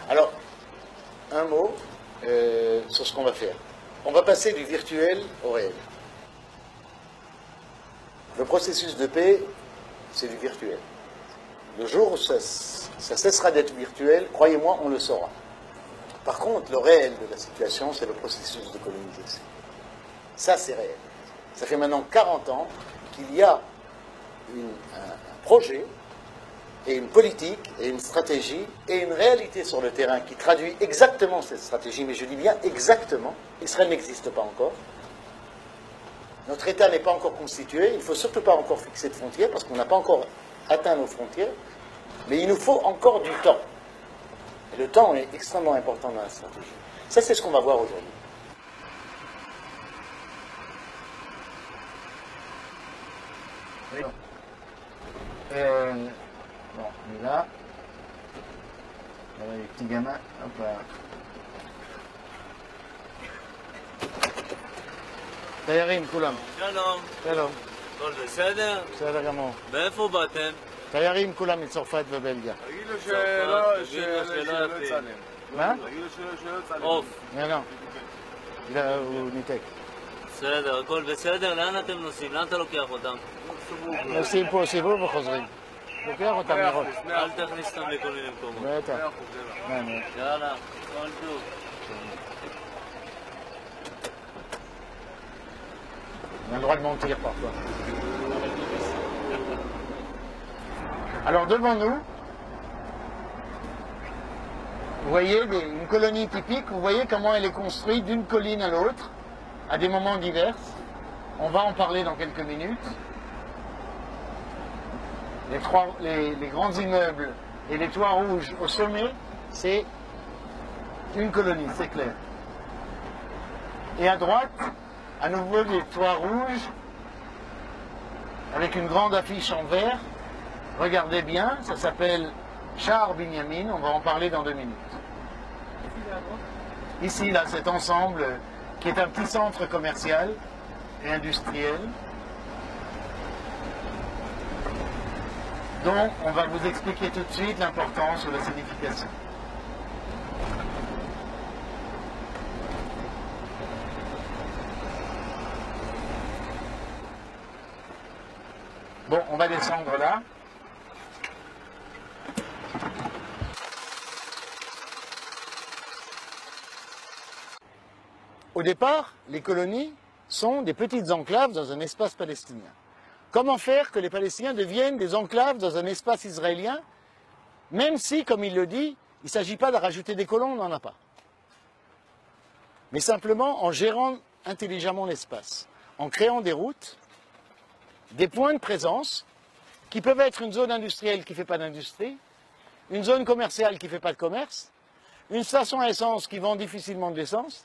Alors, un mot sur ce qu'on va faire. On va passer du virtuel au réel. Le processus de paix, c'est du virtuel. Le jour où ça cessera d'être virtuel, croyez-moi, on le saura. Par contre, le réel de la situation, c'est le processus de colonisation. Ça, c'est réel. Ça fait maintenant 40 ans qu'il y a un projet et une politique et une stratégie et une réalité sur le terrain qui traduit exactement cette stratégie, mais je dis bien exactement. Israël n'existe pas encore. Notre État n'est pas encore constitué. Il ne faut surtout pas encore fixer de frontières parce qu'on n'a pas encore atteint nos frontières. Mais il nous faut encore du temps. Et le temps est extrêmement important dans la stratégie. Ça, c'est ce qu'on va voir aujourd'hui. Bon, on est là. Voilà les petits gamins. Hop là. תיירים כולם. שלום. שלום. הכל בסדר? בסדר גמור. מאיפה באתם? תיירים כולם מצרפת ובלגיה. תגיד לו שלא יצלם. מה? תגיד לו שלא יצלם. עוף. לא, הוא ניתק. בסדר, הכל בסדר? לאן אתם נוסעים? לאן אתה לוקח אותם? נוסעים פה סיבוב וחוזרים. לוקח אותם לראות. אל תכניס אותם לכל מיני מקומות. בטח. יאללה, כל טוב. On a le droit de mentir parfois. Alors devant nous, vous voyez une colonie typique, vous voyez comment elle est construite d'une colline à l'autre, à des moments divers. On va en parler dans quelques minutes. Les grands immeubles et les toits rouges au sommet, c'est une colonie, c'est clair. Et à droite, à nouveau des toits rouges, avec une grande affiche en vert. Regardez bien, ça s'appelle Sha'ar Binyamin, on va en parler dans 2 minutes. Ici, là, cet ensemble qui est un petit centre commercial et industriel, dont on va vous expliquer tout de suite l'importance ou la signification. Bon, on va descendre là. Au départ, les colonies sont des petites enclaves dans un espace palestinien. Comment faire que les Palestiniens deviennent des enclaves dans un espace israélien, même si, comme il le dit, il ne s'agit pas de rajouter des colons, on n'en a pas. Mais simplement en gérant intelligemment l'espace, en créant des routes, des points de présence qui peuvent être une zone industrielle qui ne fait pas d'industrie, une zone commerciale qui ne fait pas de commerce, une station à essence qui vend difficilement de l'essence,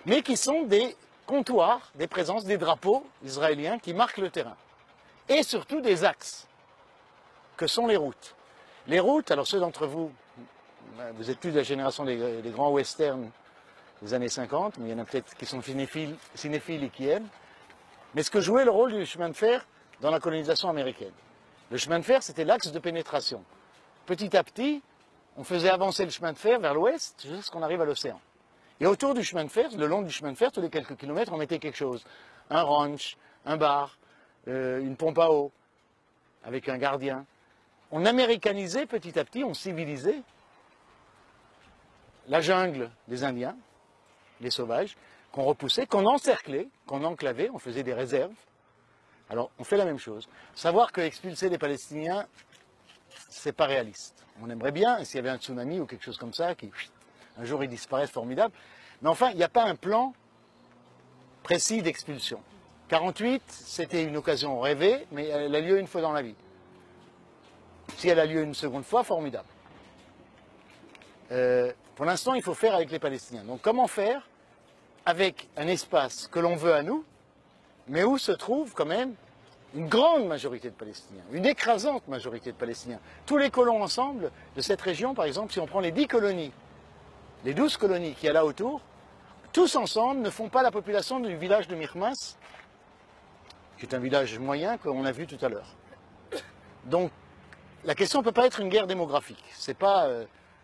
mais qui sont des comptoirs, des présences, des drapeaux israéliens qui marquent le terrain. Et surtout des axes, que sont les routes. Les routes, alors ceux d'entre vous, vous êtes plus de la génération des grands westerns des années 50, mais il y en a peut-être qui sont cinéphiles et qui aiment. Mais ce que jouait le rôle du chemin de fer dans la colonisation américaine. Le chemin de fer, c'était l'axe de pénétration. Petit à petit, on faisait avancer le chemin de fer vers l'ouest jusqu'à ce qu'on arrive à l'océan. Et autour du chemin de fer, le long du chemin de fer, tous les quelques kilomètres, on mettait quelque chose. Un ranch, un bar, une pompe à eau, avec un gardien. On américanisait petit à petit, on civilisait la jungle des Indiens, les sauvages, qu'on repoussait, qu'on encerclait, qu'on enclavait, on faisait des réserves. Alors, on fait la même chose. Savoir que expulser les Palestiniens, c'est pas réaliste. On aimerait bien, et s'il y avait un tsunami ou quelque chose comme ça, qui un jour ils disparaissent, formidable. Mais enfin, il n'y a pas un plan précis d'expulsion. 48, c'était une occasion rêvée, mais elle a lieu une fois dans la vie. Si elle a lieu une seconde fois, formidable. Pour l'instant, il faut faire avec les Palestiniens. Donc, comment faire avec un espace que l'on veut à nous, mais où se trouve quand même une grande majorité de Palestiniens, une écrasante majorité de Palestiniens. Tous les colons ensemble de cette région, par exemple, si on prend les 10 colonies, les 12 colonies qu'il y a là autour, tous ensemble ne font pas la population du village de Mirmas, qui est un village moyen qu'on a vu tout à l'heure. Donc, la question ne peut pas être une guerre démographique. Ce n'est pas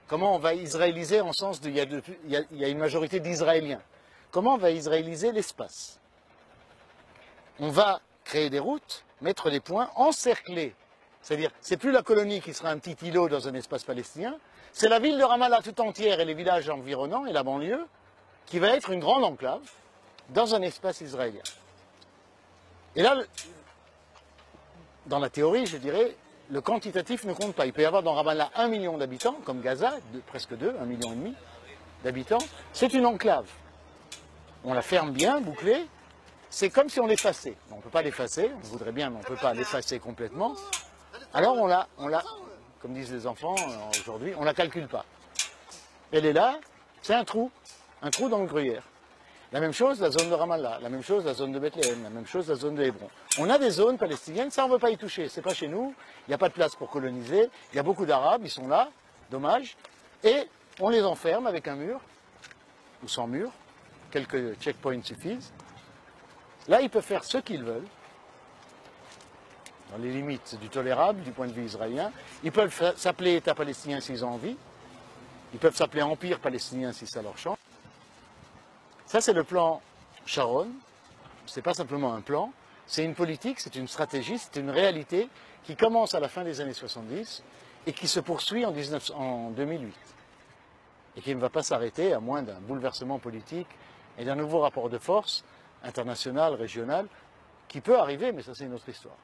Comment on va israéliser en sens de... Il y a une majorité d'Israéliens. Comment on va israéliser l'espace? On va créer des routes, mettre des points, encercler. C'est-à-dire, c'est plus la colonie qui sera un petit îlot dans un espace palestinien, c'est la ville de Ramallah tout entière et les villages environnants et la banlieue qui va être une grande enclave dans un espace israélien. Et là, dans la théorie, je dirais, le quantitatif ne compte pas. Il peut y avoir dans Ramallah 1 million d'habitants, comme Gaza, presque 2, 1,5 million d'habitants. C'est une enclave. On la ferme bien, bouclée. C'est comme si on l'effaçait. On ne peut pas l'effacer, on voudrait bien, mais on ne peut pas l'effacer complètement. Alors on la, comme disent les enfants aujourd'hui, on ne la calcule pas. Elle est là, c'est un trou dans le gruyère. La même chose, la zone de Ramallah, la même chose, la zone de Bethléem, la même chose, la zone de Hébron. On a des zones palestiniennes, ça on ne veut pas y toucher, c'est pas chez nous, il n'y a pas de place pour coloniser, il y a beaucoup d'Arabes, ils sont là, dommage, et on les enferme avec un mur, ou sans mur, quelques checkpoints suffisent. Là, ils peuvent faire ce qu'ils veulent, dans les limites du tolérable, du point de vue israélien. Ils peuvent s'appeler État palestinien s'ils ont envie, ils peuvent s'appeler Empire palestinien si ça leur change. Ça, c'est le plan Sharon. Ce n'est pas simplement un plan, c'est une politique, c'est une stratégie, c'est une réalité qui commence à la fin des années 70 et qui se poursuit en 2008. Et qui ne va pas s'arrêter à moins d'un bouleversement politique et d'un nouveau rapport de force international, régional, qui peut arriver, mais ça c'est une autre histoire.